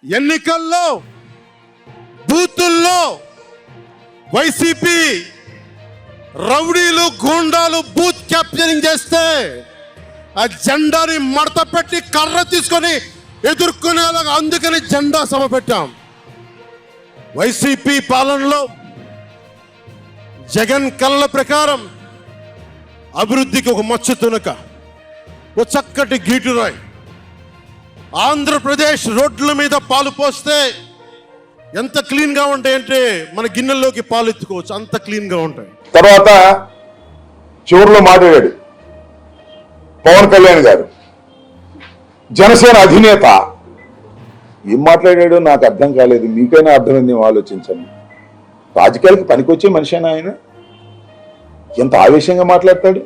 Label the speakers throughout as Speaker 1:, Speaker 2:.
Speaker 1: ఎన్నికల్లో బూతుల్లో వైసీపీ రౌడీలు గూండాలు బూత్ క్యాప్చరింగ్ చేస్తే ఆ జెండాని మడత పెట్టి కర్ర తీసుకొని ఎదుర్కొనేలాగా అందుకని జెండా సభ పెట్టాం. వైసీపీ పాలనలో జగన్ కళ్ళ ప్రకారం అభివృద్ధికి ఒక మచ్చు తునక, ఒక చక్కటి గీటురాయి. ఆంధ్రప్రదేశ్ రోడ్ల మీద పాలు పోస్తే ఎంత క్లీన్ గా ఉంటాయంటే మన గిన్నెల్లోకి పాలు ఎత్తుకోవచ్చు, అంత క్లీన్ గా ఉంటాయి.
Speaker 2: తర్వాత చివరిలో మాట్లాడాడు పవన్ కళ్యాణ్ గారు, జనసేన అధినేత. ఏం మాట్లాడాడో నాకు అర్థం కాలేదు, మీకైనా అర్థమైంది ఆలోచించండి. రాజకీయాలకు పనికొచ్చే మనిషినా ఆయన? ఎంత ఆవేశంగా మాట్లాడతాడు,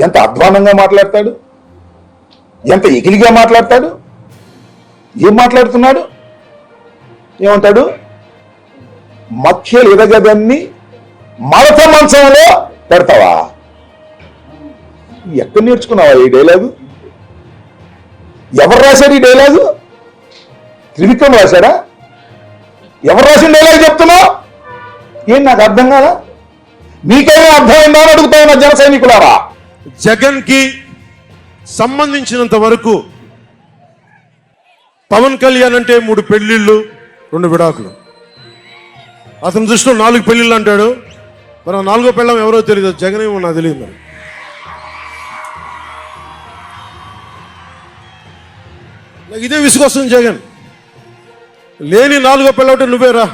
Speaker 2: ఎంత అధ్వానంగా మాట్లాడతాడు, ఎంత ఎకిలిగా మాట్లాడతాడు. ఏం మాట్లాడుతున్నాడు? ఏమంటాడు? మఖ్యలు ఎదగదన్ని మడత మంచంలో పెడతావా? ఎక్కడ నేర్చుకున్నావా ఈ డైలాగు? ఎవరు రాశారు ఈ డైలాగు? త్రివిక్రమ్ రాశాడా? ఎవరు రాసిన డైలాగ్ చెప్తున్నావు? ఏం నాకు అర్థం కాదా? మీకైనా అర్థమైందా అని అడుగుతా ఉన్నా జన సైనికులారా.
Speaker 1: జగన్ కి సంబంధించినంత వరకు పవన్ కళ్యాణ్ అంటే 3 పెళ్లిళ్ళు 2 విడాకులు. అతని దృష్టిలో 4 పెళ్లిళ్ళు అంటాడు. మరి 4వ పెళ్ళం ఎవరో తెలియదు, జగన్ ఏమో నాకు తెలియదు. మరి నాకు ఇదే విసుగొస్తుంది. జగన్ లేని 4వ పెళ్ళం అంటే నువ్వేరా.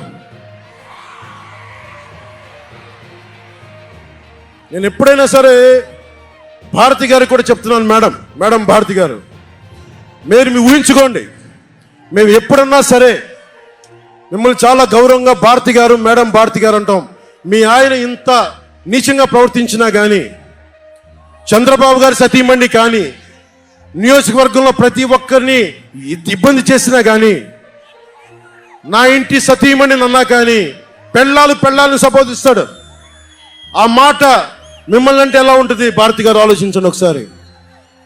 Speaker 1: నేను ఎప్పుడైనా సరే భారతి గారికి కూడా చెప్తున్నాను, మేడం భారతి గారు, మీరు ఊహించుకోండి, మేము ఎప్పుడన్నా సరే మిమ్మల్ని చాలా గౌరవంగా భారతి గారు, మేడం భారతి గారు అంటాం. మీ ఆయన ఇంత నీచంగా ప్రవర్తించినా కానీ, చంద్రబాబు గారి సతీమణి కానీ, నియోజకవర్గంలో ప్రతి ఒక్కరిని ఇబ్బంది చేసినా కానీ, నా ఇంటి సతీమణి అన్నా కానీ పెళ్ళాలను సంబోధిస్తాడు. ఆ మాట మిమ్మల్ని అంటే ఎలా ఉంటుంది భారతి గారు? ఆలోచించండి ఒకసారి.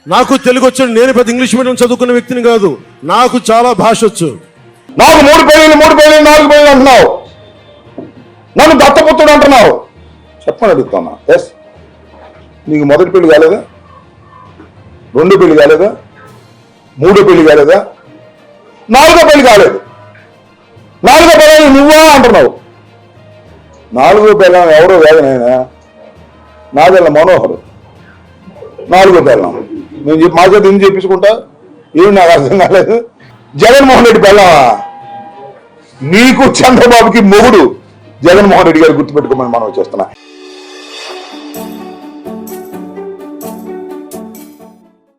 Speaker 1: నాకు తెలుగు వచ్చాడు, నేను పెద్ద ఇంగ్లీష్ మీడియం చదువుకున్న వ్యక్తిని కాదు, నాకు చాలా భాష వచ్చు.
Speaker 2: నాకు 3 పెళ్ళిళ్ళు 4 పెళ్ళిళ్ళు అంటున్నావు, నన్ను దత్తపుత్రుడు అంటున్నావు. చెప్పని అడుగుతున్నా. ఎస్, నీకు మొదటి పెళ్లి కాలేదా? 2 పెళ్లి కాలేదా? 3 పెళ్లి కాలేదా? 4వ పెళ్లి కాలేదు. 4వ పెళ్ళి నువ్వా అంటున్నావు. 4వ పెళ్ళం ఎవరో వేదనైనా నాదెల్ల మనోహర్ 4వ పెళ్ళం. నేను మా చేత ఏం చెప్పించుకుంటా? ఏమి నాకు అర్థం కాలేదు. జగన్మోహన్ రెడ్డి పెళ్ళమా? నీకు చంద్రబాబుకి మొగుడు జగన్మోహన్ రెడ్డి గారు గుర్తుపెట్టుకోమని మనం చేస్తున్నా.